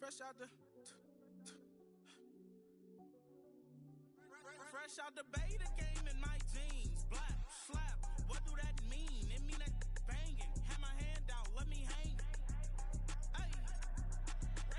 Fresh out the beta game in my jeans. Black, slap, what do that mean? It mean that banging. Have my hand out, let me hang. Hey,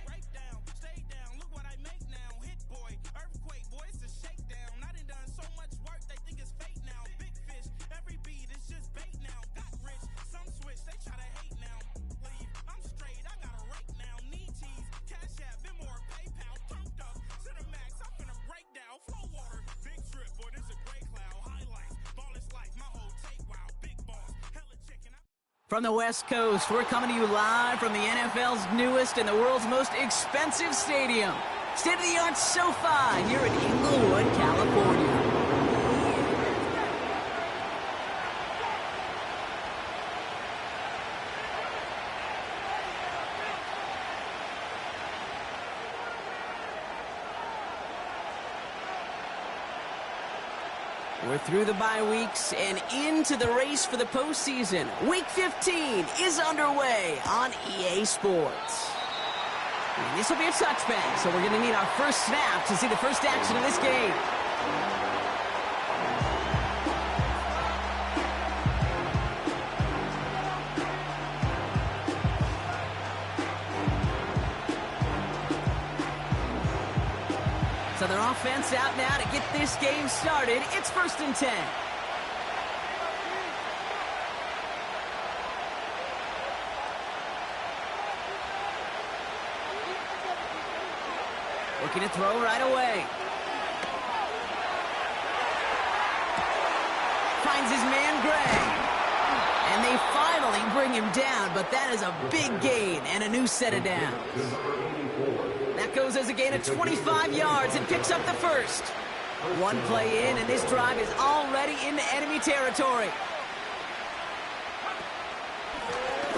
break down, stay down, look what I make now. Hit boy, earthquake, boy, it's a shakedown. I done so much work, they think it's fake now. Big fish, every beat is just bait now. Got rich, some switch, they try to hate now. Leave, I'm straight, I got a rake now. Need cheese, cash app, been more PayPal. Turned up to the max, I'm finna break down. Flow water, big trip, boy, this a gray cloud. Highlights, ball is life, my whole take wild. Big boss, hella chicken. From the West Coast, we're coming to you live from the NFL's newest and the world's most expensive stadium. State-of-the-art SoFi here in Inglewood, California. We're through the bye weeks and into the race for the postseason. Week 15 is underway on EA Sports. And this will be a touchback, so we're going to need our first snap to see the first action of this game. So their offense out now to get this game started. It's 1st and 10. Looking to throw right away. Finds his man Gray. And they finally bring him down, but that is a big gain and a new set of downs. That goes as a gain of 25 yards and picks up the first. One play in, and this drive is already into enemy territory.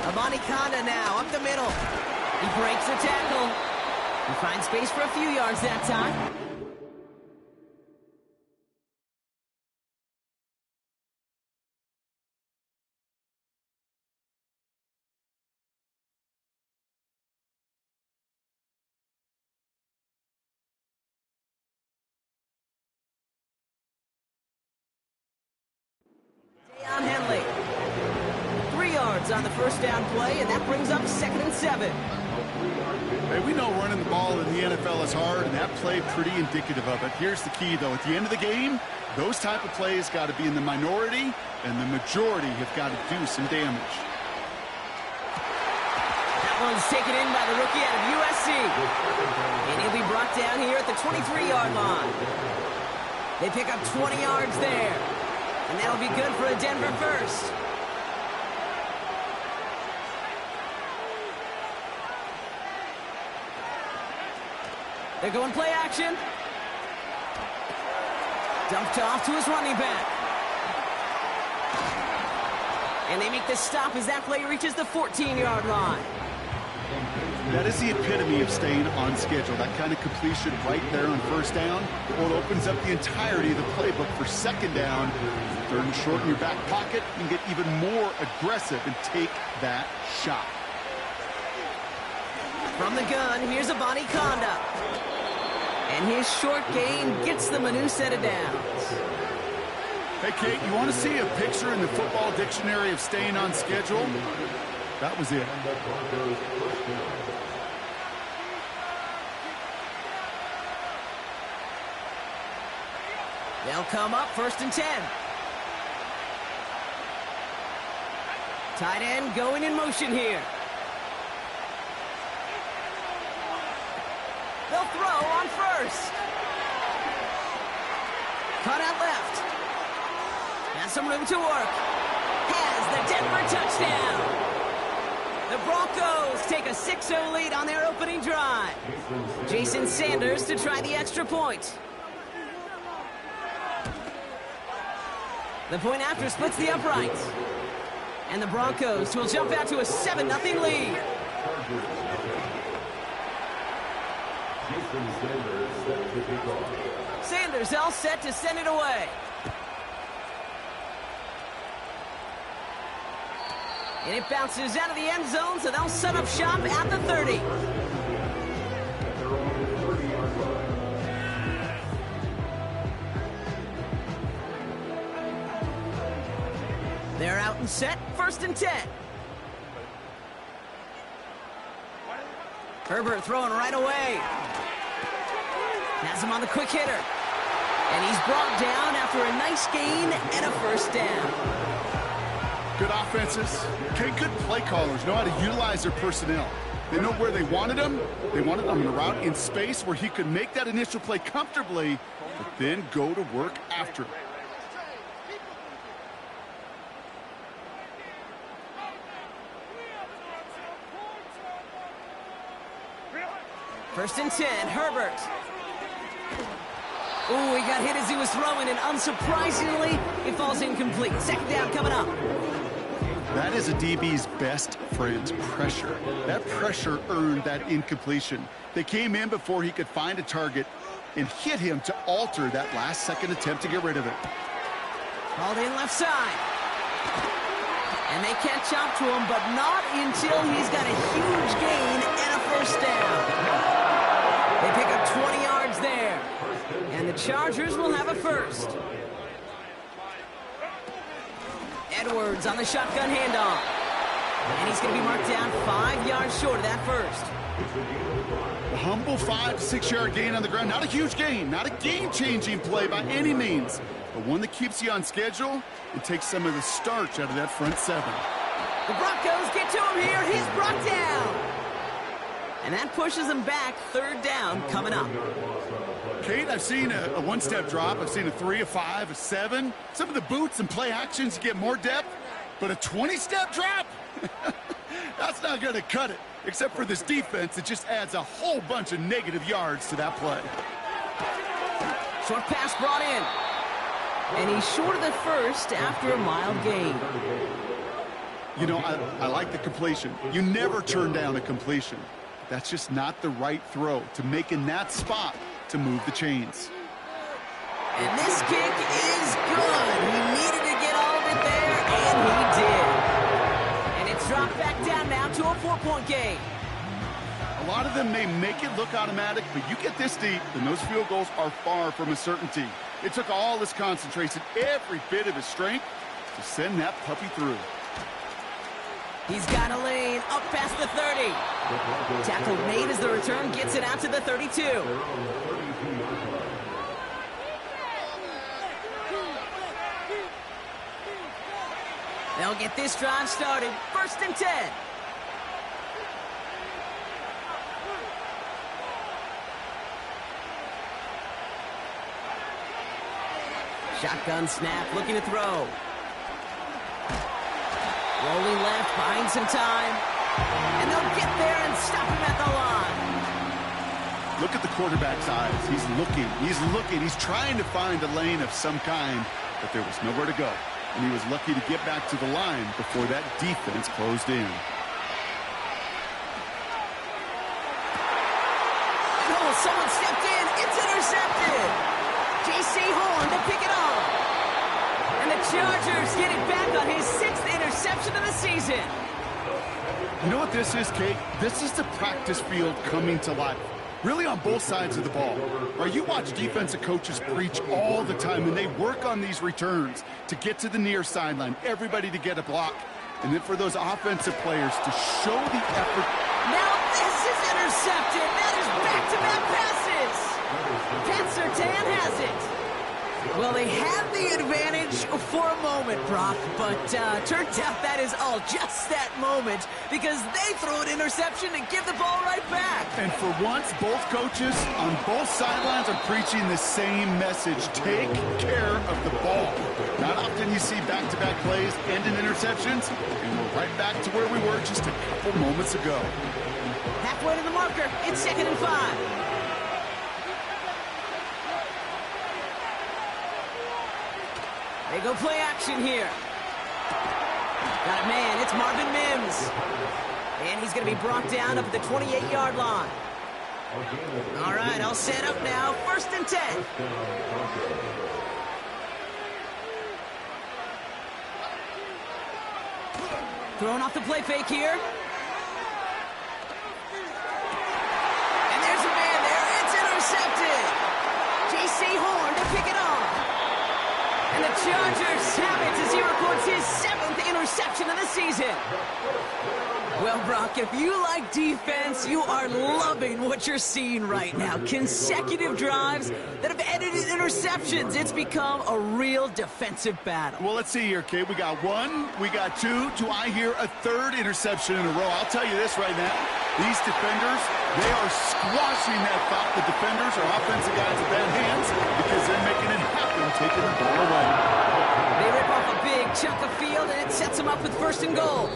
Abanikanda now up the middle. He breaks the tackle. He finds space for a few yards that time. Henley. 3 yards on the first down play, and that brings up 2nd and 7. Hey, we know running the ball in the NFL is hard, and that play pretty indicative of it. Here's the key, though. At the end of the game, those type of plays got to be in the minority, and the majority have got to do some damage. That one's taken in by the rookie out of USC. And he'll be brought down here at the 23-yard line. They pick up 20 yards there. And that'll be good for a Denver first. They're going play action. Dumped off to his running back. And they make the stop as that play reaches the 14-yard line. That is the epitome of staying on schedule. That kind of completion right there on first down. Well, it opens up the entirety of the playbook for second down. 3rd and short in your back pocket. You can get even more aggressive and take that shot. From the gun, here's Abanikanda. And his short gain gets them a new set of downs. Hey, Kate, you want to see a picture in the football dictionary of staying on schedule? That was it. They'll come up 1st and 10. Tight end going in motion here. They'll throw on first. Cut out left. Has some room to work. Has the Denver touchdown. The Broncos take a 6-0 lead on their opening drive. Jason Sanders to try the extra point. The point after splits the uprights. And the Broncos will jump out to a 7-0 lead. Sanders all set to send it away. And it bounces out of the end zone, so they'll set up shop at the 30. out and set, 1st and 10. Herbert throwing right away. Has him on the quick hitter. And he's brought down after a nice gain and a 1st down. Good offenses. Okay, good play callers know how to utilize their personnel. They know where they wanted him. They wanted him on a route in space where he could make that initial play comfortably, but then go to work after it. First and 10, Herbert. Ooh, he got hit as he was throwing, and unsurprisingly, it falls incomplete. 2nd down coming up. That is a DB's best friend, pressure. That pressure earned that incompletion. They came in before he could find a target and hit him to alter that last-second attempt to get rid of it. Called in left side. And they catch up to him, but not until he's got a huge gain and a 1st down. They pick up 20 yards there. And the Chargers will have a 1st. Edwards on the shotgun handoff. And he's going to be marked down 5 yards short of that 1st. A humble 5 to 6 yard gain on the ground. Not a huge gain, not a game-changing play by any means, but one that keeps you on schedule and takes some of the starch out of that front 7. The Broncos get to him here. He's brought down. And that pushes him back. 3rd down coming up. Kate, I've seen a one-step drop. I've seen a 3, a 5, a 7. Some of the boots and play actions get more depth, but a 20-step drop? That's not going to cut it, except for this defense that just adds a whole bunch of negative yards to that play. Short pass brought in. And he's short of the 1st after a mild gain. You know, I like the completion. You never turn down a completion. That's just not the right throw to make in that spot to move the chains. And this kick is good. He needed to get all of it there, and he did. And it's dropped back down now to a 4-point game. A lot of them may make it look automatic, but you get this deep, and those field goals are far from a certainty. It took all his concentration, every bit of his strength, to send that puppy through. He's got a lane up past the 30. Tackle made as the return gets it out to the 32. They'll get this drive started. 1st and 10. Shotgun snap, looking to throw. Rolling left, buying some time. And they'll get there and stop him at the line. Look at the quarterback's eyes. He's looking. He's trying to find a lane of some kind, but there was nowhere to go. And he was lucky to get back to the line before that defense closed in. Oh, someone stepped in. It's intercepted. J.C. Horn to pick it off. And the Chargers get it back on his 6th interception of the season. You know what this is, Kate? This is the practice field coming to life. Really on both sides of the ball. Right, you watch defensive coaches preach all the time, and they work on these returns to get to the near sideline, everybody to get a block, and then for those offensive players to show the effort. Now this is intercepted. That is back-to-back passes. Pat Surtain has it. Well, they had the advantage for a moment, Brock, but turns out that is all just that moment because they threw an interception and give the ball right back. And for once, both coaches on both sidelines are preaching the same message. Take care of the ball. Not often you see back-to-back plays end in interceptions, and we're right back to where we were just a couple moments ago. Halfway to the marker, it's 2nd and 5. They go play action here. Got a man, it's Marvin Mims. And he's going to be brought down up at the 28-yard line. All right, all set up now. 1st and 10. Throwing off the play fake here. And there's a man there. It's intercepted. J.C. Horn to pick it off. And the Chargers have it as he records his 7th interception interception of the season. Well, Brock, if you like defense, you are loving what you're seeing right now. Consecutive drives that have ended in interceptions. It's become a real defensive battle. Well, let's see here, Kate. We got one, we got two. Do I hear a third interception in a row? I'll tell you this right now. These defenders, they are squashing that thought. The defenders are offensive guys with bad hands because they're making it happen, taking the ball away. They rip off a big chunk of field, and it sets them up with 1st and goal.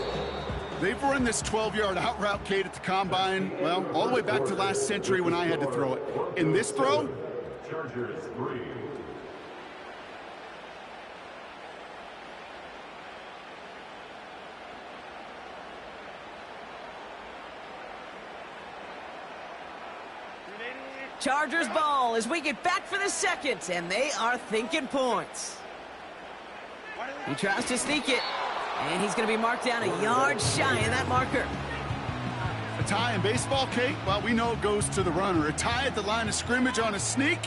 They've run this 12-yard out route, Kate, at the combine, well, all the way back to last century when I had to throw it. In this throw, Chargers 3. Chargers ball as we get back for the second, and they are thinking points. He tries to sneak it, and he's going to be marked down a yard shy of that marker. a tie in baseball, Kate, well, we know it goes to the runner. A tie at the line of scrimmage on a sneak,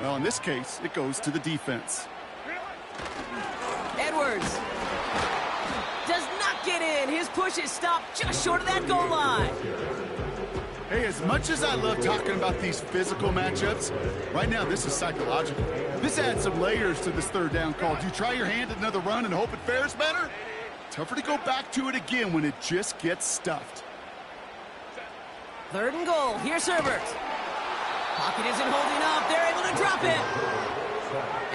well, in this case, it goes to the defense. Edwards does not get in. His push is stopped just short of that goal line. Hey, as much as I love talking about these physical matchups, right now this is psychological. This adds some layers to this third down call. Do you try your hand at another run and hope it fares better? Tougher to go back to it again when it just gets stuffed. 3rd and goal. Here's Herbert. Pocket isn't holding up. They're able to drop it.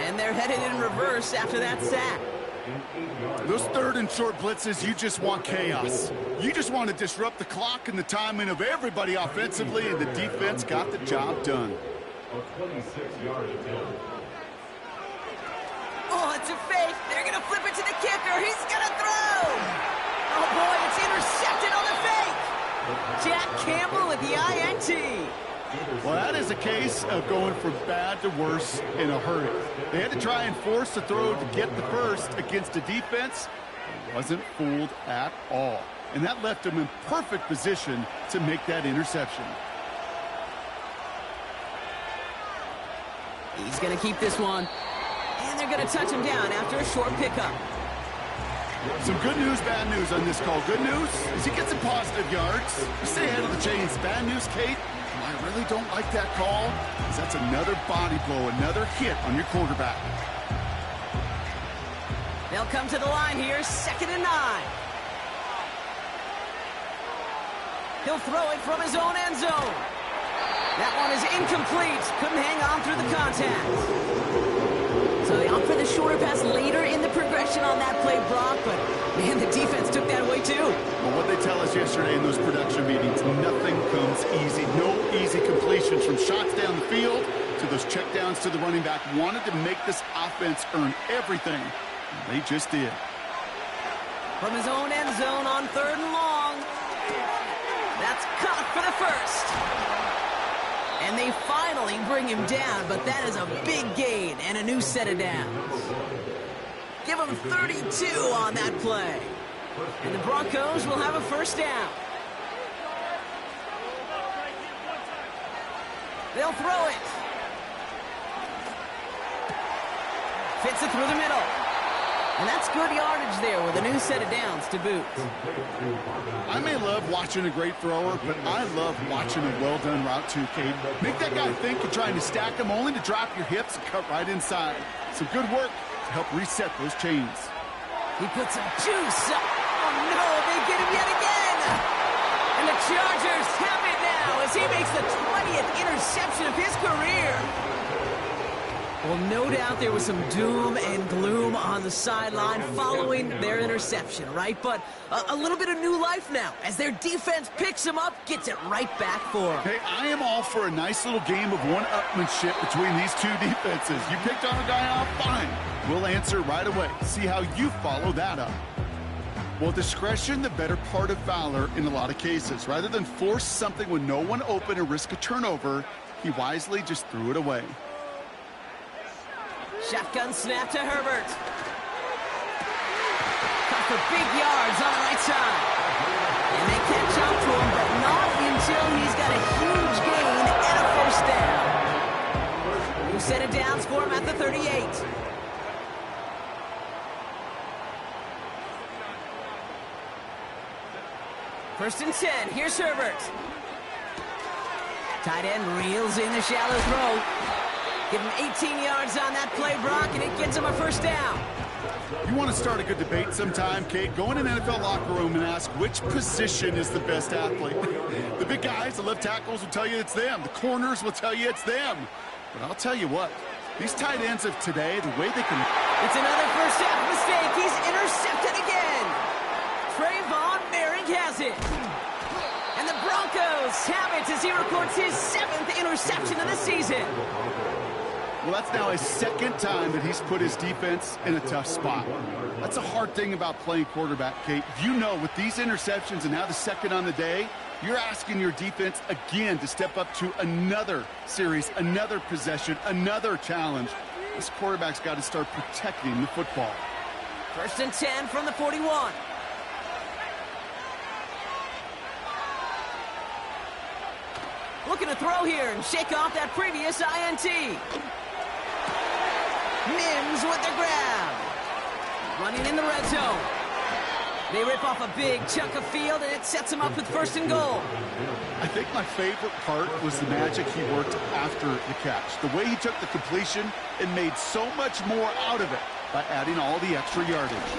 And they're headed in reverse after that sack. Those 3rd and short blitzes, you just want chaos. You just want to disrupt the clock and the timing of everybody offensively, and the defense got the job done. Oh, it's a fake. They're going to flip it to the kicker. He's going to throw. Oh, boy, it's intercepted on the fake. Jack Campbell with the INT. Well, that is a case of going from bad to worse in a hurry. They had to try and force the throw to get the first against a defense. Wasn't fooled at all. And that left him in perfect position to make that interception. He's going to keep this one. And they're going to touch him down after a short pickup. Some good news, bad news on this call. Good news is he gets some positive yards. You stay ahead of the chains. Bad news, Kate, I really don't like that call, because that's another body blow, another hit on your quarterback. They'll come to the line here, 2nd and 9. He'll throw it from his own end zone. That one is incomplete. Couldn't hang on through the contact. So they opt for the shorter pass later in the progression on that play, Brock, but man, the defense took that away too. Well, what they tell us yesterday in those production meetings, nothing comes easy. No easy completions from shots down the field to those checkdowns to the running back. Wanted to make this offense earn everything. They just did. From his own end zone on 3rd and long. That's caught for the first. And they finally bring him down, but that is a big gain and a new set of downs. Give him 32 on that play. And the Broncos will have a 1st down. They'll throw it. Fits it through the middle. And that's good yardage there with a new set of downs to boot. I may love watching a great thrower, but I love watching a well-done route too, Kate. Make that guy think you're trying to stack him only to drop your hips and cut right inside. Some good work to help reset those chains. He puts some juice up. Oh, no, they get him yet again. And the Chargers have it now as he makes the 20th interception of his career. Well, no doubt there was some doom and gloom on the sideline following their interception, right? But a little bit of new life now as their defense picks him up, gets it right back for him. Hey, I am all for a nice little game of one-upmanship between these two defenses. You picked on a guy off, fine. We'll answer right away. See how you follow that up. Well, discretion, the better part of valor in a lot of cases. Rather than force something with no one open and risk a turnover, he wisely just threw it away. Shotgun snap to Herbert. Got the big yards on the right side. And they catch up to him, but not until he's got a huge gain and a 1st down. New set of downs for him at the 38. First and 10. Here's Herbert. Tight end reels in the shallow throw. Give him 18 yards on that play, Brock, and it gets him a first down. You want to start a good debate sometime, Kate? Go in an NFL locker room and ask which position is the best athlete. The big guys, the left tackles will tell you it's them. The corners will tell you it's them. But I'll tell you what, these tight ends of today, the way they can... It's another first half mistake. He's intercepted again. Trayvon Merrick has it. And the Broncos have it as he records his 7th interception of the season. Well, that's now his 2nd time that he's put his defense in a tough spot. That's a hard thing about playing quarterback, Kate. You know, with these interceptions and now the 2nd on the day, you're asking your defense again to step up to another series, another possession, another challenge. This quarterback's got to start protecting the football. First and 10 from the 41. Looking to throw here and shake off that previous INT. Mims with the grab. Running in the red zone. They rip off a big chunk of field, and it sets them up with first and goal. I think my favorite part was the magic he worked after the catch. The way he took the completion and made so much more out of it by adding all the extra yardage.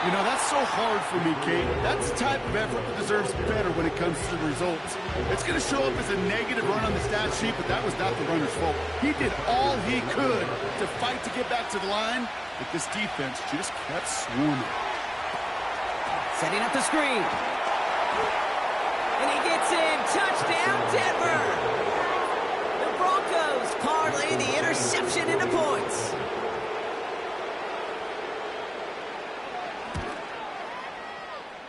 You know, that's so hard for me, Kate. That's the type of effort that deserves better when it comes to the results. It's going to show up as a negative run on the stat sheet, but that was not the runner's fault. He did all he could to fight to get back to the line, but this defense just kept swarming. Setting up the screen. And he gets in. Touchdown, Denver. The Broncos parlay the interception into points.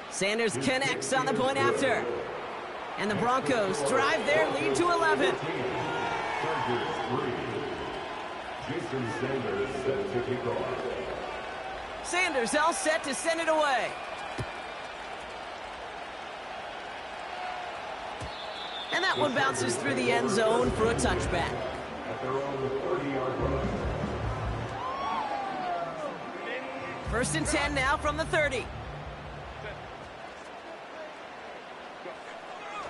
Sanders connects on the point after. And the Broncos drive their lead to 11. Jason Sanders set to kick off. Sanders all set to send it away. And that one bounces through the end zone for a touchback. At their own 30-yard line. First and 10 now from the 30.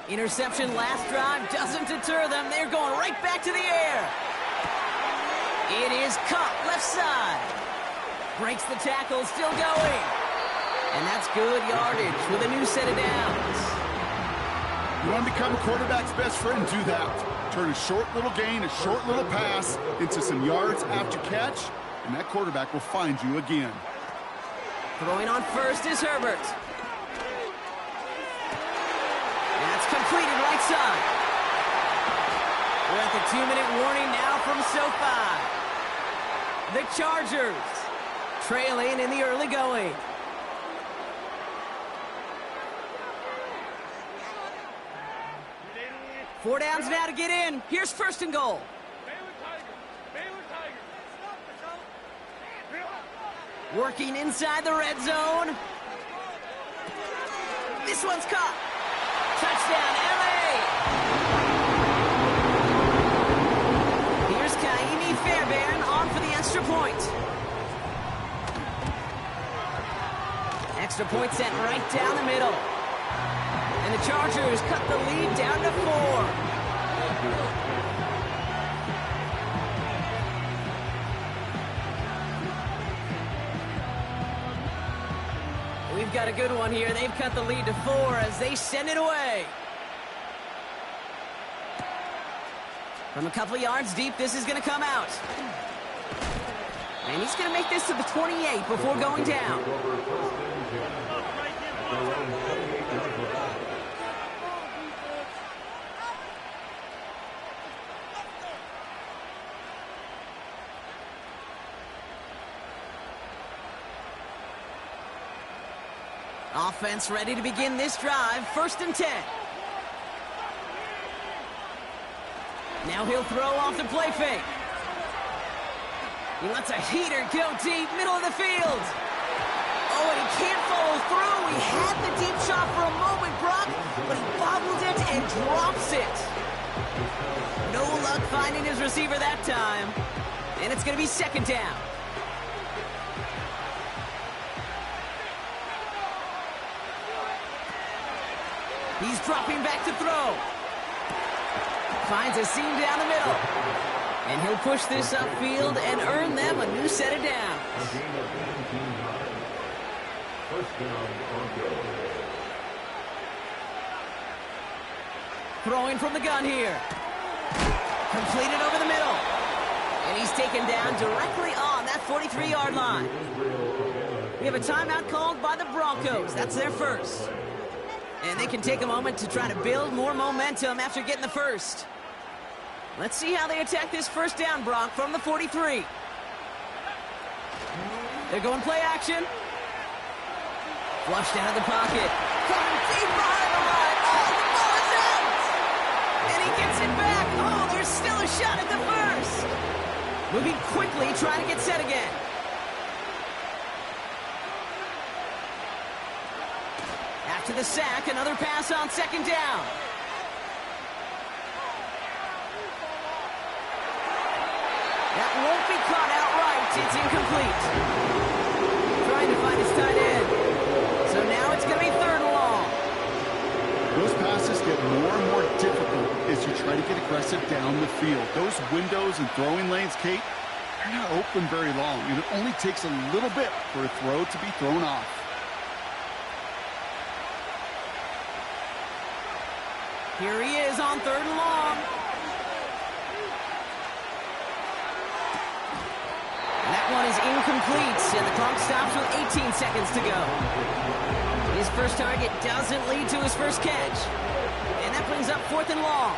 Interception last drive doesn't deter them. They're going right back to the air. It is caught left side. Breaks the tackle, still going. And that's good yardage with a new set of downs. You want to become a quarterback's best friend? Do that. Turn a short little gain, a short little pass into some yards after catch, and that quarterback will find you again. Throwing on first is Herbert. That's completed right side. We're at the 2-minute warning now from SoFi. The Chargers trailing in the early going. Four downs now to get in. Here's first and goal. Working inside the red zone. This one's caught. Touchdown, LA! Here's Kaimi Fairbairn on for the extra point. Extra point sent right down the middle. And the Chargers cut the lead down to 4. We've got a good one here. They've cut the lead to 4 as they send it away. From a couple of yards deep, this is going to come out. And he's going to make this to the 28 before going down. Offense ready to begin this drive. First and 10. Now he'll throw off the play fake. He lets a heater go deep, middle of the field. Oh, and he can't follow through. He had the deep shot for a moment, Brock, but he bobbled it and drops it. No luck finding his receiver that time. And it's going to be second down. He's dropping back to throw. Finds a seam down the middle. And he'll push this upfield and earn them a new set of downs. First down, Broncos. Throwing from the gun here. Completed over the middle. And he's taken down directly on that 43-yard line. We have a timeout called by the Broncos. That's their first. And they can take a moment to try to build more momentum after getting the first. Let's see how they attack this first down, Brock, from the 43. They're going play action. Flushed out of the pocket. Coming deep behind the line. Oh, the ball is out! And he gets it back. Oh, there's still a shot at the first. Moving quickly, trying to get set again. After the sack, another pass on second down. That won't be caught outright. It's incomplete. Trying to find his tight end. So now it's going to be third and long. Those passes get more and more difficult as you try to get aggressive down the field. Those windows and throwing lanes, Kate, they're not open very long. And it only takes a little bit for a throw to be thrown off. Here he is on third and long. And that one is incomplete, and the clock stops with 18 seconds to go. His first target doesn't lead to his first catch. And that brings up fourth and long.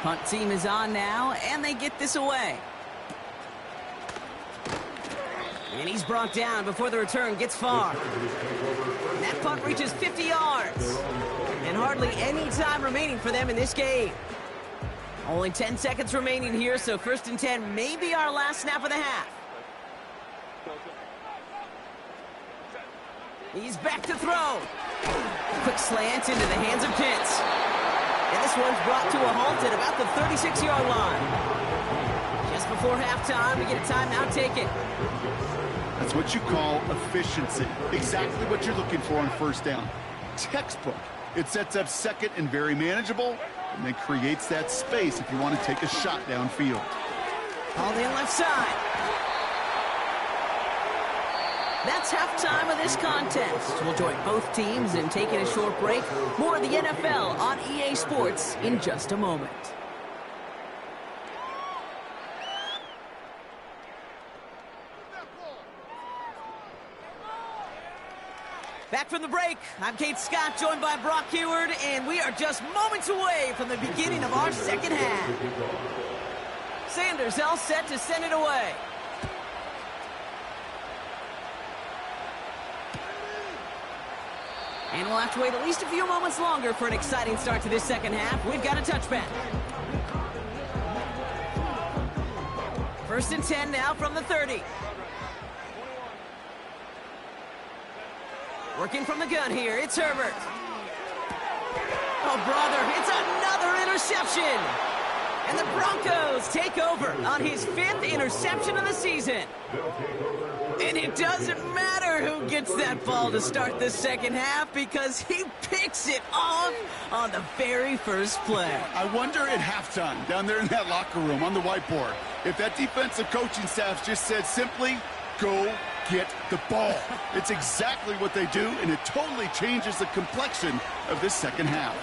Punt team is on now, and they get this away. And he's brought down before the return gets far. And that punt reaches 50 yards. And hardly any time remaining for them in this game. Only 10 seconds remaining here, so first and 10 may be our last snap of the half. He's back to throw. Quick slant into the hands of Pitts. And this one's brought to a halt at about the 36-yard line. Just before halftime, we get a timeout taken. That's what you call efficiency. Exactly what you're looking for on first down. Textbook. It sets up second and very manageable, and then creates that space if you want to take a shot downfield. All in left side. That's halftime of this contest. We'll join both teams in taking a short break. More of the NFL on EA Sports in just a moment. Back from the break, I'm Kate Scott, joined by Brock Huard, and we are just moments away from the beginning of our second half. Sanders all set to send it away. And we'll have to wait at least a few moments longer for an exciting start to this second half. We've got a touchback. First and 10 now from the 30. Working from the gun here, it's Herbert. Oh, brother, it's another interception. And the Broncos take over on his 5th interception of the season. And it doesn't matter who gets that ball to start the second half because he picks it off on the very first play. I wonder at halftime, down there in that locker room on the whiteboard, if that defensive coaching staff just said simply, go get the ball. It's exactly what they do, and it totally changes the complexion of this second half.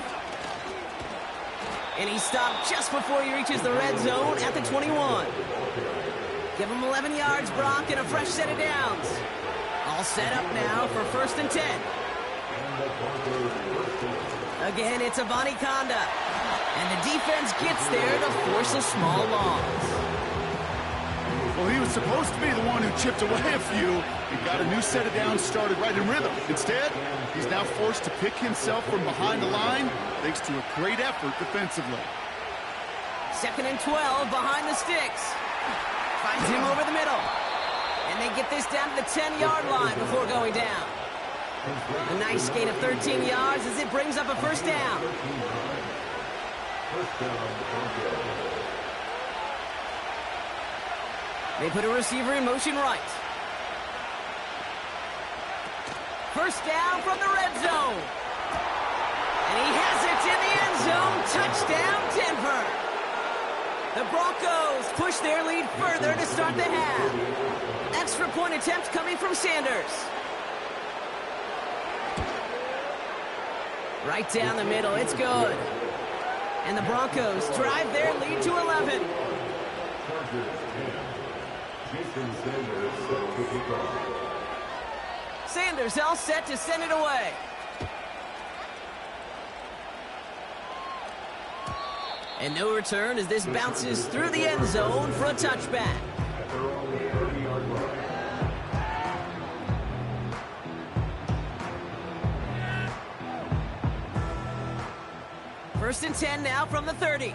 And he stopped just before he reaches the red zone at the 21. Give him 11 yards, Brock, and a fresh set of downs. All set up now for first and 10. Again, it's Avani Conda. And the defense gets there to force a small loss. Well, he was supposed to be the one who chipped away a few and got a new set of downs started right in rhythm. Instead, he's now forced to pick himself from behind the line thanks to a great effort defensively. Second and 12 behind the sticks. Finds him over the middle. And they get this down to the 10-yard line before going down. A nice gain of 13 yards as it brings up a first down. They put a receiver in motion right. First down from the red zone. And he has it in the end zone. Touchdown, Denver. The Broncos push their lead further to start the half. Extra point attempt coming from Sanders. Right down the middle, it's good. And the Broncos drive their lead to 11. Jason Sanders set to kick off. Sanders all set to send it away. And no return as this bounces through the end zone for a touchback. They're on the 30-yard line. First and 10 now from the 30.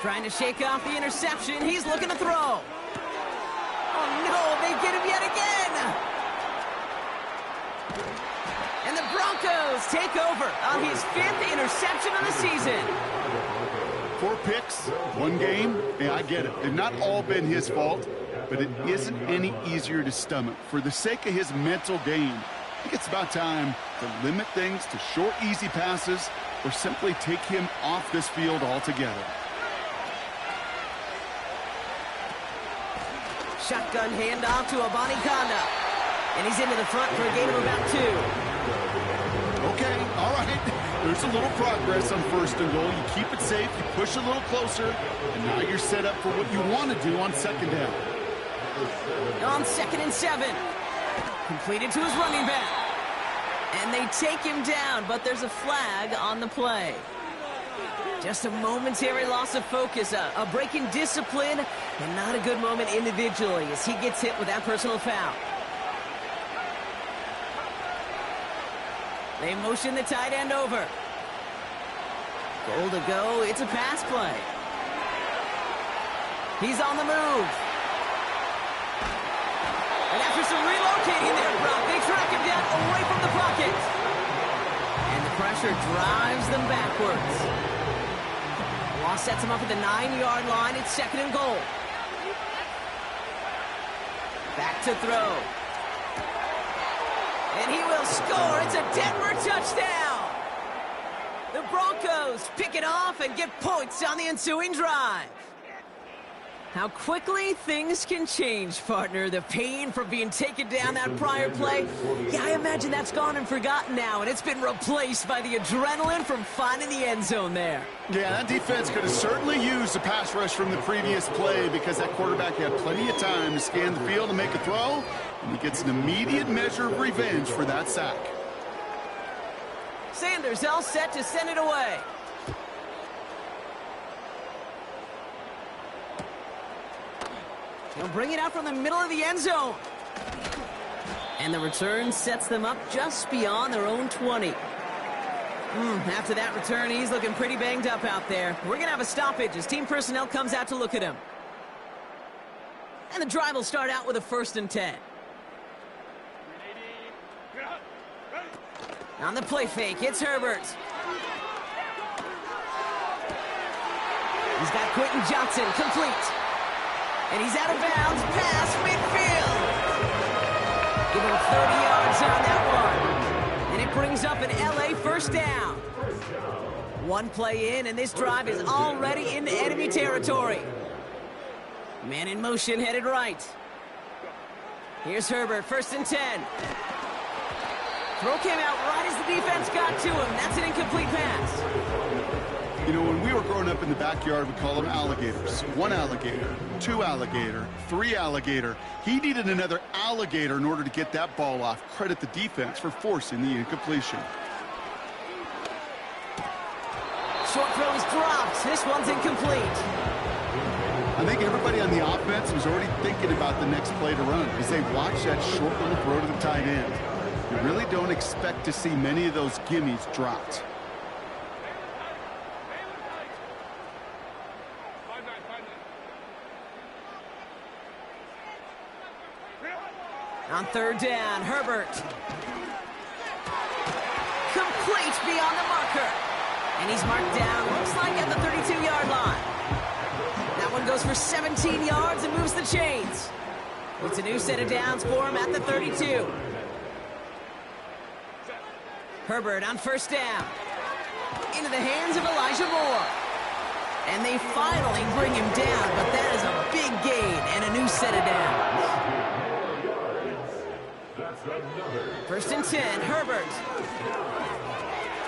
Trying to shake off the interception. He's looking to throw. Oh, no, they get him yet again. And the Broncos take over on his 5th interception of the season. 4 picks, 1 game. Yeah, I get it. They've not all been his fault, but it isn't any easier to stomach. For the sake of his mental game, I think it's about time to limit things to short, easy passes or simply take him off this field altogether. Shotgun handoff to Abanikanda. And he's into the front for a gain of about 2. Okay, all right. There's a little progress on first and goal. You keep it safe, you push a little closer, and now you're set up for what you want to do on second down. On 2nd and 7. Completed to his running back. And they take him down, but there's a flag on the play. Just a momentary loss of focus, a break in discipline, and not a good moment individually as he gets hit with that personal foul. They motion the tight end over. Goal to go, it's a pass play. He's on the move. And after some relocating there, Brock, they track him down away from the pocket. And the pressure drives them backwards. Law sets him up at the 9-yard line. It's 2nd and goal. Back to throw. And he will score. It's a Denver touchdown. The Broncos pick it off and get points on the ensuing drive. How quickly things can change, partner. The pain from being taken down that prior play, yeah, I imagine that's gone and forgotten now, and it's been replaced by the adrenaline from finding the end zone there. Yeah, that defense could have certainly used the pass rush from the previous play because that quarterback had plenty of time to scan the field and make a throw, and he gets an immediate measure of revenge for that sack. Sanders all set to send it away. He'll bring it out from the middle of the end zone. And the return sets them up just beyond their own 20. After that return, he's looking pretty banged up out there. We're going to have a stoppage as team personnel comes out to look at him. And the drive will start out with a 1st and 10. On the play fake, it's Herbert. He's got Quentin Johnson complete. And he's out of bounds past midfield. Give him 30 yards on that one. And it brings up an LA first down. 1 play in, and this drive is already into enemy territory. Man in motion, headed right. Here's Herbert, 1st and 10. Throw came out right as the defense got to him. That's an incomplete pass. You know, when we were growing up in the backyard, we call them alligators. 1 alligator, 2 alligator, 3 alligator. He needed another alligator in order to get that ball off. Credit the defense for forcing the incompletion. Short throw is dropped. This one's incomplete. I think everybody on the offense was already thinking about the next play to run as they watch that short little throw to the tight end. You really don't expect to see many of those gimmies dropped. On 3rd down, Herbert. Complete beyond the marker. And he's marked down, looks like at the 32-yard line. That one goes for 17 yards and moves the chains. It's a new set of downs for him at the 32. Herbert on first down. Into the hands of Elijah Moore. And they finally bring him down, but that is a big gain and a new set of downs. First and 10, Herbert.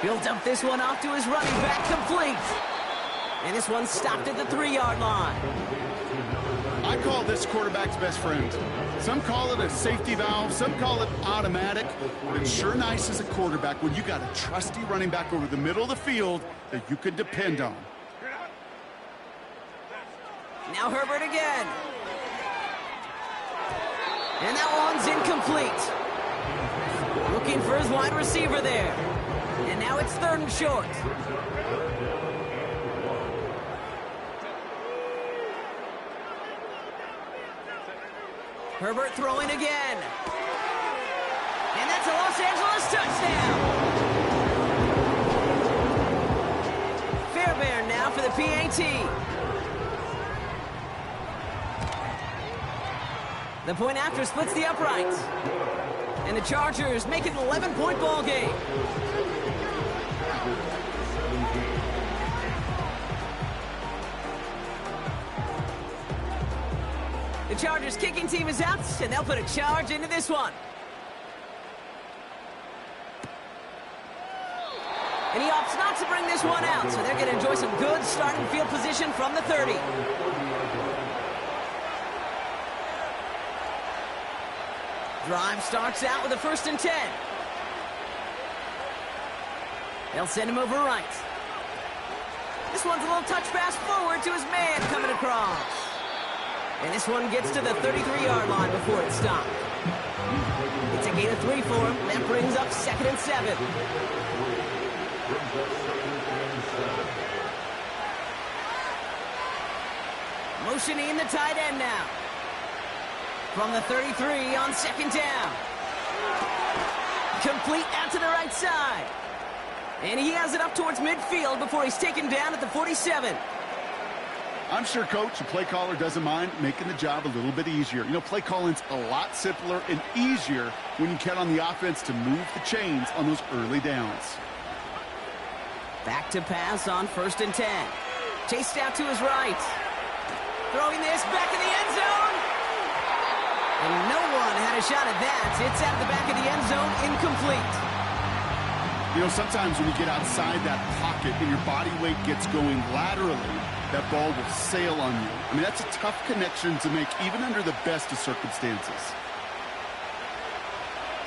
He'll dump this one off to his running back, complete. And this one stopped at the 3-yard line. I call this quarterback's best friend. Some call it a safety valve, some call it automatic. But it's sure nice as a quarterback when you got a trusty running back over the middle of the field that you can depend on. Now Herbert again. And that one's incomplete. Looking for his wide receiver there. And now it's 3rd and short. Herbert throwing again. And that's a Los Angeles touchdown. Fairbairn now for the PAT. The point after splits the uprights. And the Chargers make it an 11-point ball game. The Chargers kicking team is out, and they'll put a charge into this one. And he opts not to bring this one out, so they're going to enjoy some good starting field position from the 30. Drive starts out with a 1st and 10. They'll send him over right. This one's a little touch pass forward to his man coming across. And this one gets to the 33-yard line before it stopped. It's a gain of 3 for him. That brings up 2nd and 7. Motioning the tight end now. From the 33 on 2nd down. Complete out to the right side. And he has it up towards midfield before he's taken down at the 47. I'm sure, Coach, the play caller doesn't mind making the job a little bit easier. You know, play calling's a lot simpler and easier when you count on the offense to move the chains on those early downs. Back to pass on 1st and 10. Chased out to his right. Throwing this back in the end zone. And no one had a shot at that. It's at the back of the end zone, incomplete. You know, sometimes when you get outside that pocket and your body weight gets going laterally, that ball will sail on you. I mean, that's a tough connection to make even under the best of circumstances.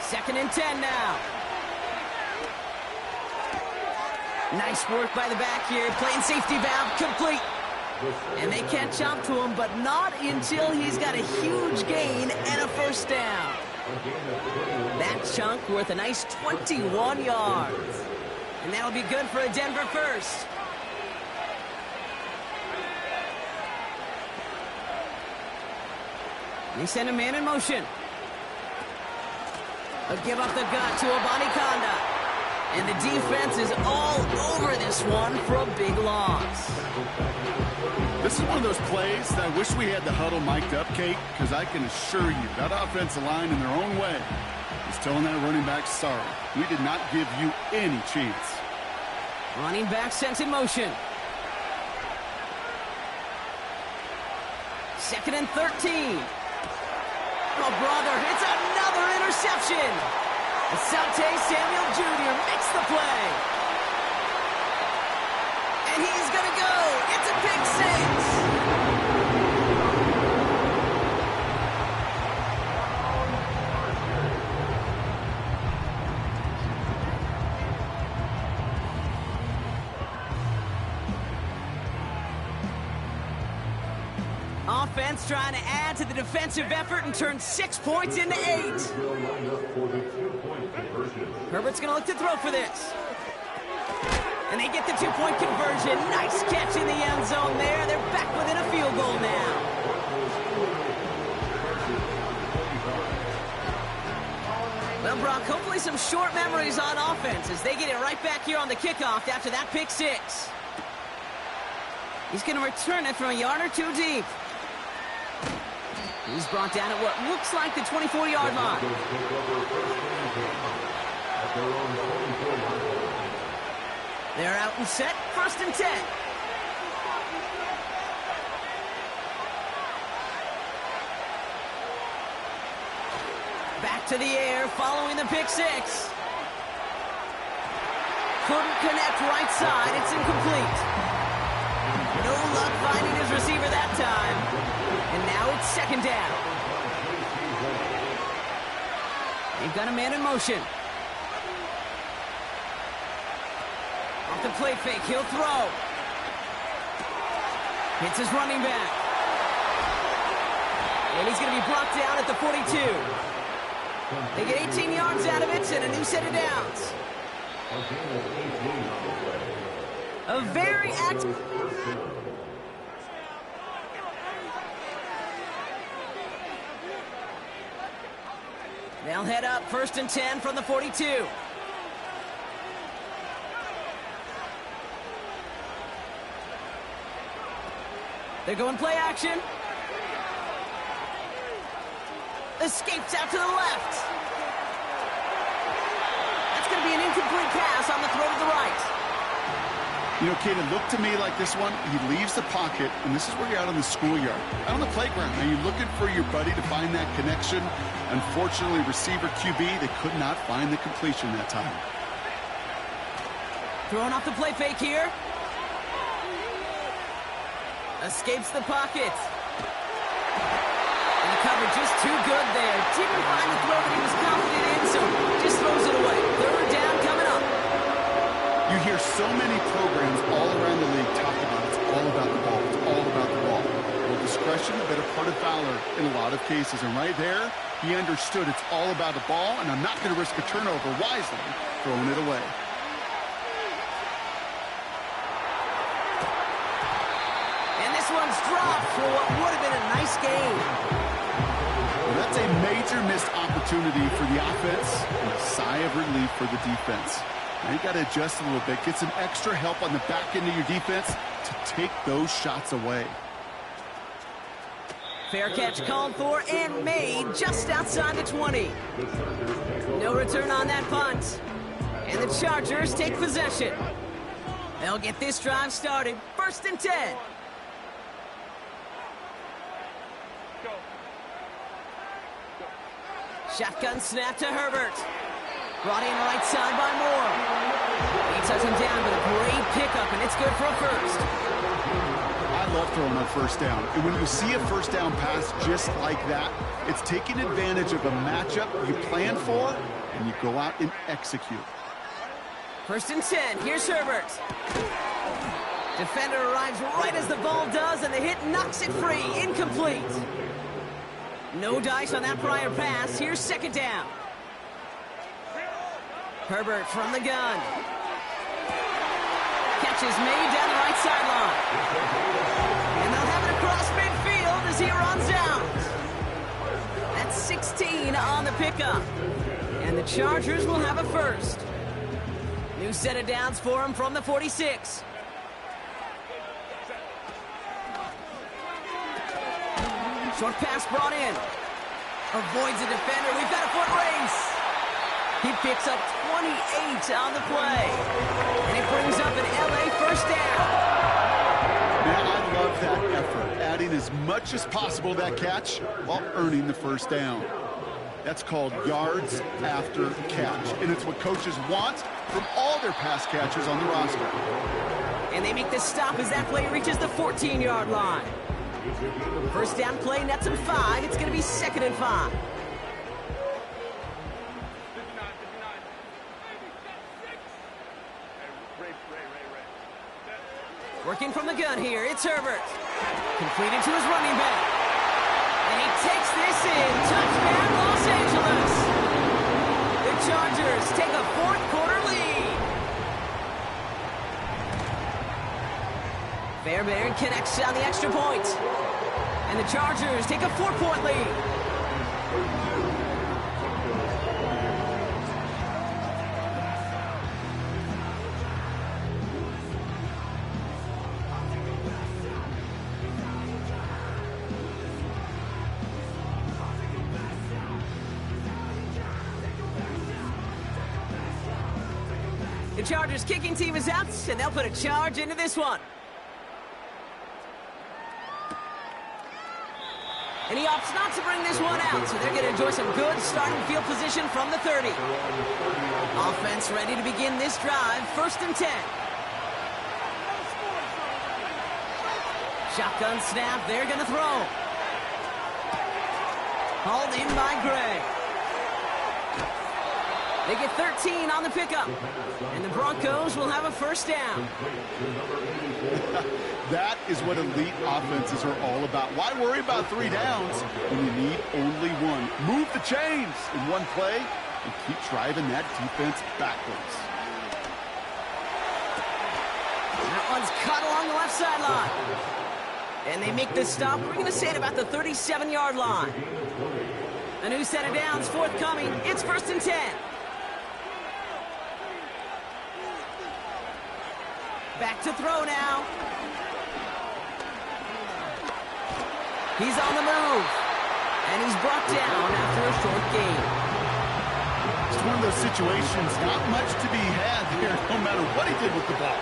2nd and 10 now. Nice work by the back here. Playing safety valve, complete. And they can't jump to him, but not until he's got a huge gain and a 1st down. That chunk worth a nice 21 yards. And that'll be good for a Denver 1st. They send a man in motion. A give up the gut to Abanikanda. And the defense is all over this one for a big loss. This is one of those plays that I wish we had the huddle mic'd up, Kate, because I can assure you that offensive line in their own way is telling that running back, sorry, we did not give you any chance. Running back sent in motion. 2nd and 13. Oh, brother, it's another interception. Asante Samuel Jr. makes the play. And he's going to go. It's a pick 6. Offense trying to add to the defensive effort and turn 6 points into 8. Herbert's going to look to throw for this. And they get the 2-point conversion. Nice catch in the end zone there. They're back within a field goal now. Well, Brock, hopefully some short memories on offense as they get it right back here on the kickoff after that pick 6. He's going to return it from a yard or two deep. He's brought down at what looks like the 24-yard line. They're out and set, 1st and 10. Back to the air, following the pick six. Couldn't connect right side, it's incomplete. No luck finding his receiver that time. And now it's 2nd down. They've got a man in motion. Off the play fake, he'll throw. Hits his running back. And he's going to be brought down at the 42. They get 18 yards out of it and a new set of downs. A very active... They'll head up 1st and 10 from the 42. They're going play action. Escapes out to the left. That's going to be an incomplete pass on the throw to the right. You know, Kate, it looked to me like this one, he leaves the pocket, and this is where you're out on the schoolyard, out on the playground. Now, you're looking for your buddy to find that connection. Unfortunately, receiver QB, they could not find the completion that time. Throwing off the play fake here. Escapes the pocket. And the coverage just too good there. Didn't find the throw that he was confident in, so just throws it away. 3rd down coming up. You hear so many programs all around the league talk about it's all about the ball. It's all about the ball. Well, discretion, a better part of valor in a lot of cases. And right there, he understood it's all about the ball, and I'm not going to risk a turnover wisely, throwing it away. And this one's dropped for what would have been a nice game. Well, that's a major missed opportunity for the offense and a sigh of relief for the defense. Now you got to adjust a little bit, get some extra help on the back end of your defense to take those shots away. Fair catch called for and made just outside the 20. No return on that punt. And the Chargers take possession. They'll get this drive started. 1st and 10. Shotgun snap to Herbert. Brought in right side by Moore. He touches him down with a great pickup, and it's good for a first. I love throwing on 1st down. And when you see a 1st down pass just like that, it's taking advantage of a matchup you plan for, and you go out and execute. 1st and 10. Here's Herbert. Defender arrives right as the ball does, and the hit knocks it free. Incomplete. No dice on that prior pass. Here's 2nd down. Herbert from the gun. Catch is made down the right sideline. And they'll have it across midfield as he runs out. That's 16 on the pickup. And the Chargers will have a first. New set of downs for him from the 46. Short pass brought in. Avoids a defender. We've got a foot race. He picks up 28 on the play. And it brings up an LA 1st down. Man, I love that effort. Adding as much as possible to that catch while earning the 1st down. That's called yards after catch. And it's what coaches want from all their pass catchers on the roster. And they make the stop as that play reaches the 14-yard line. 1st down play nets him 5. It's going to be 2nd and 5. Working from the gun here, it's Herbert. Completed to his running back. And he takes this in. Touchdown, Los Angeles. The Chargers take a 4th quarter lead. Fairbairn connects on the extra point. And the Chargers take a 4-point lead. The Chargers kicking team is out, and they'll put a charge into this one. And he opts not to bring this one out, so they're going to enjoy some good starting field position from the 30. Offense ready to begin this drive, 1st and 10. Shotgun snap, they're going to throw. Hauled in by Gray. They get 13 on the pickup. And the Broncos will have a 1st down. That is what elite offenses are all about. Why worry about 3 downs when you need only 1? Move the chains in one play and keep driving that defense backwards. That one's cut along the left sideline. And they make this stop. We're going to say it about the 37-yard line. A new set of downs forthcoming. It's 1st and 10. Back to throw now. He's on the move. And he's brought down after a short gain. It's one of those situations, not much to be had here, no matter what he did with the ball.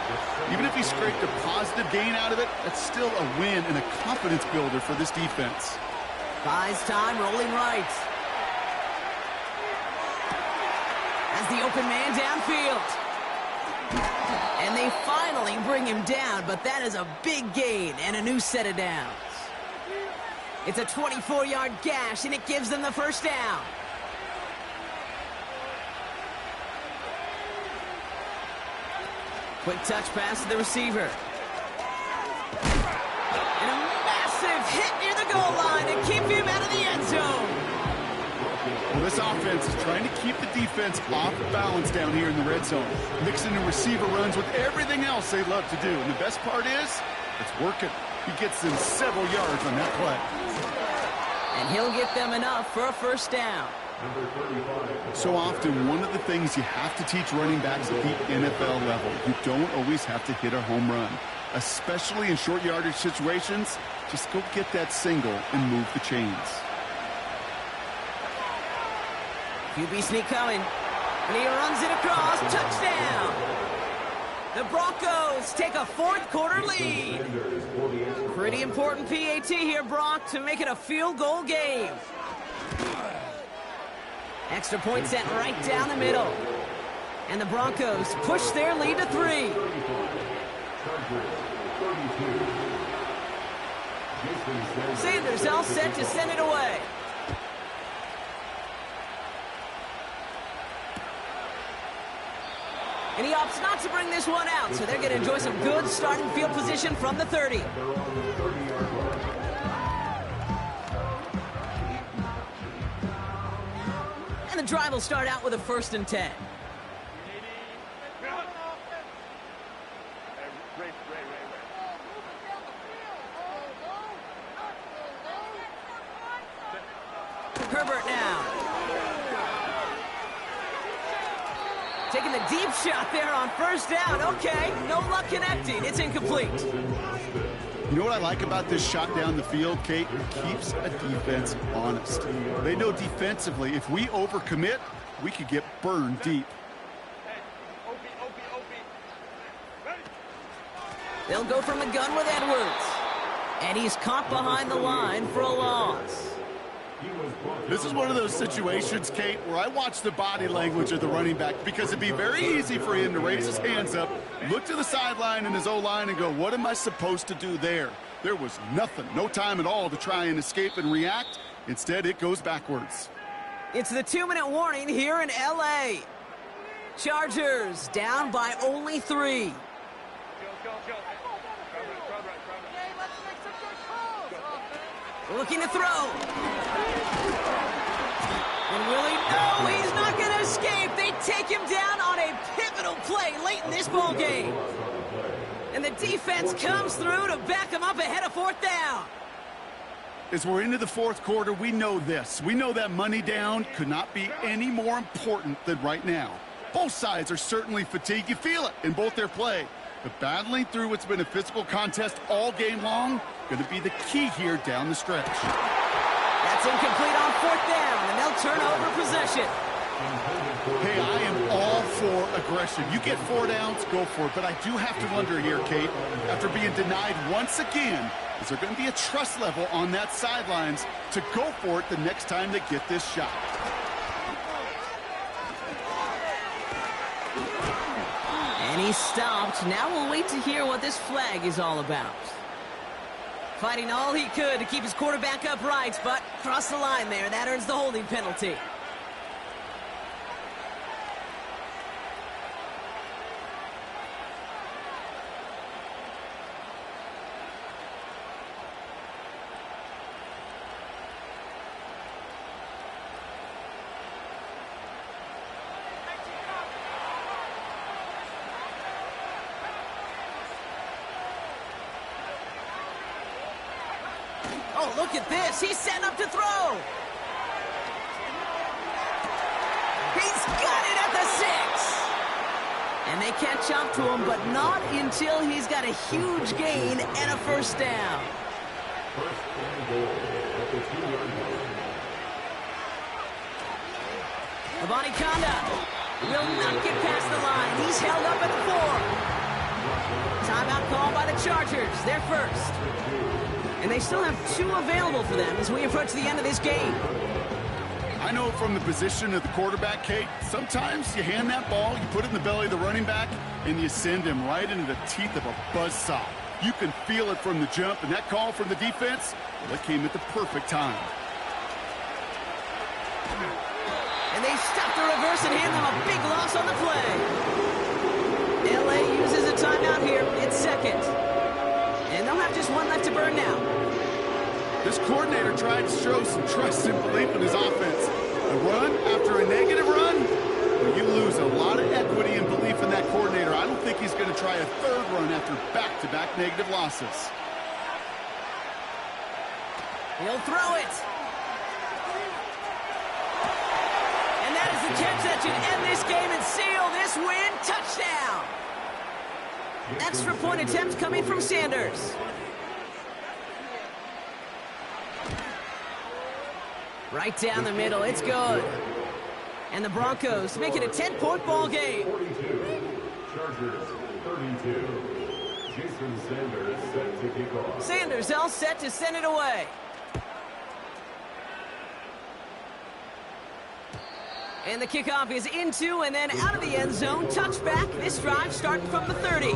Even if he scraped a positive gain out of it, that's still a win and a confidence builder for this defense. Buys time, rolling right. As the open man downfield. And they finally bring him down, but that is a big gain and a new set of downs. It's a 24-yard gash, and it gives them the 1st down. Quick touch pass to the receiver. And a massive hit near the goal line to keep him out of the end zone. Well, this offense is trying to keep the defense off balance down here in the red zone, mixing in receiver runs with everything else they love to do. And the best part is, it's working. He gets them several yards on that play. And he'll get them enough for a 1st down. So often, one of the things you have to teach running backs at the NFL level, you don't always have to hit a home run. Especially in short yardage situations, just go get that single and move the chains. QB sneak coming. And he runs it across. Touchdown! The Broncos take a 4th quarter lead. Pretty important PAT here, Brock, to make it a field goal game. Extra point sent right down the middle. And the Broncos push their lead to 3. Sanders all set to send it away. And he opts not to bring this one out, so they're going to enjoy some good starting field position from the 30. And the drive will start out with a 1st and 10. Herbert now. Taking the deep shot there on 1st down. Okay, no luck connecting. It's incomplete. You know what I like about this shot down the field, Kate? It keeps a defense honest. They know defensively, if we overcommit, we could get burned deep. They'll go from the gun with Edwards. And he's caught behind the line for a loss. This is one of those situations, Kate, where I watch the body language of the running back because it'd be very easy for him to raise his hands up, look to the sideline in his O-line and go, what am I supposed to do there? There was nothing, no time at all to try and escape and react. Instead, it goes backwards. It's the 2-minute warning here in L.A. Chargers down by only 3. Looking to throw. And will he? No, he's not going to escape. They take him down on a pivotal play late in this ball game. And the defense comes through to back him up ahead of 4th down. As we're into the 4th quarter, we know this. We know that money down could not be any more important than right now. Both sides are certainly fatigued. You feel it in both their play. But battling through what's been a physical contest all game long, going to be the key here down the stretch. That's incomplete on 4th down, and they'll turn over possession. Hey, I am all for aggression. You get 4 downs, go for it. But I do have to wonder here, Kate, after being denied once again, is there going to be a trust level on that sidelines to go for it the next time they get this shot? And he stopped. Now we'll wait to hear what this flag is all about. Fighting all he could to keep his quarterback upright, but crossed the line there. That earns the holding penalty. Oh, look at this. He's setting up to throw. He's got it at the 6. And they catch up to him, but not until he's got a huge gain and a first down. First and goal at the 2-yard line. Abanikanda will not get past the line. He's held up at the 4. Timeout called by the Chargers. They're first. And they still have 2 available for them as we approach the end of this game. I know from the position of the quarterback, Kate, sometimes you hand that ball, you put it in the belly of the running back, and you send him right into the teeth of a buzzsaw. You can feel it from the jump, and that call from the defense, well, it came at the perfect time. And they stop the reverse and hand them a big loss on the play. LA uses a timeout here. It's second. And they'll have just 1 left to burn now. This coordinator tried to show some trust and belief in his offense. A run after a negative run, well, you lose a lot of equity and belief in that coordinator. I don't think he's going to try a 3rd run after back-to-back negative losses. He'll throw it. And that is the catch that should end this game and seal this win. Touchdown. Extra point attempt coming from Sanders. Right down the middle. It's good. And the Broncos make it a 10-point ball game. 42. Chargers 32. Jason Sanders set to kick off. Sanders all set to send it away. And the kickoff is into and then out of the end zone. Touchback. This drive starting from the 30.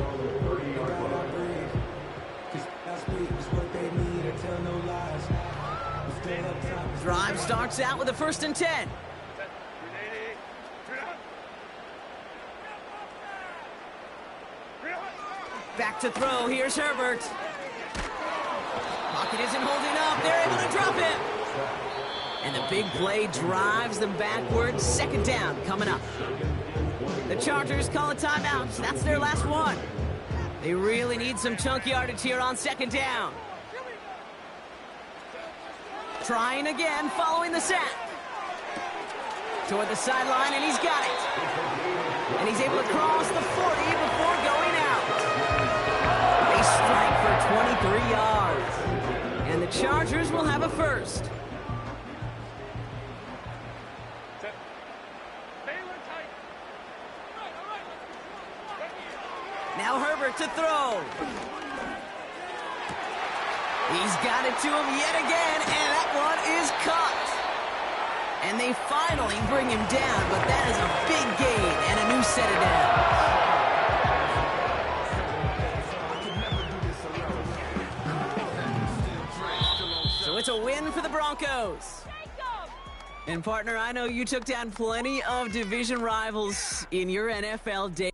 Drive starts out with a 1st and 10. Back to throw. Here's Herbert. Pocket isn't holding up. They're able to drop it. And the big play drives them backwards. 2nd down coming up. The Chargers call a timeout. That's their last one. They really need some chunk yardage here on 2nd down. Trying again following the sack. Toward the sideline, and he's got it. And he's able to cross the 40 before going out. They strike for 23 yards. And the Chargers will have a first. Now Herbert to throw. He's got it to him yet again, and that one is caught. And they finally bring him down, but that is a big gain and a new set of downs. So it's a win for the Broncos. And partner, I know you took down plenty of division rivals in your NFL day.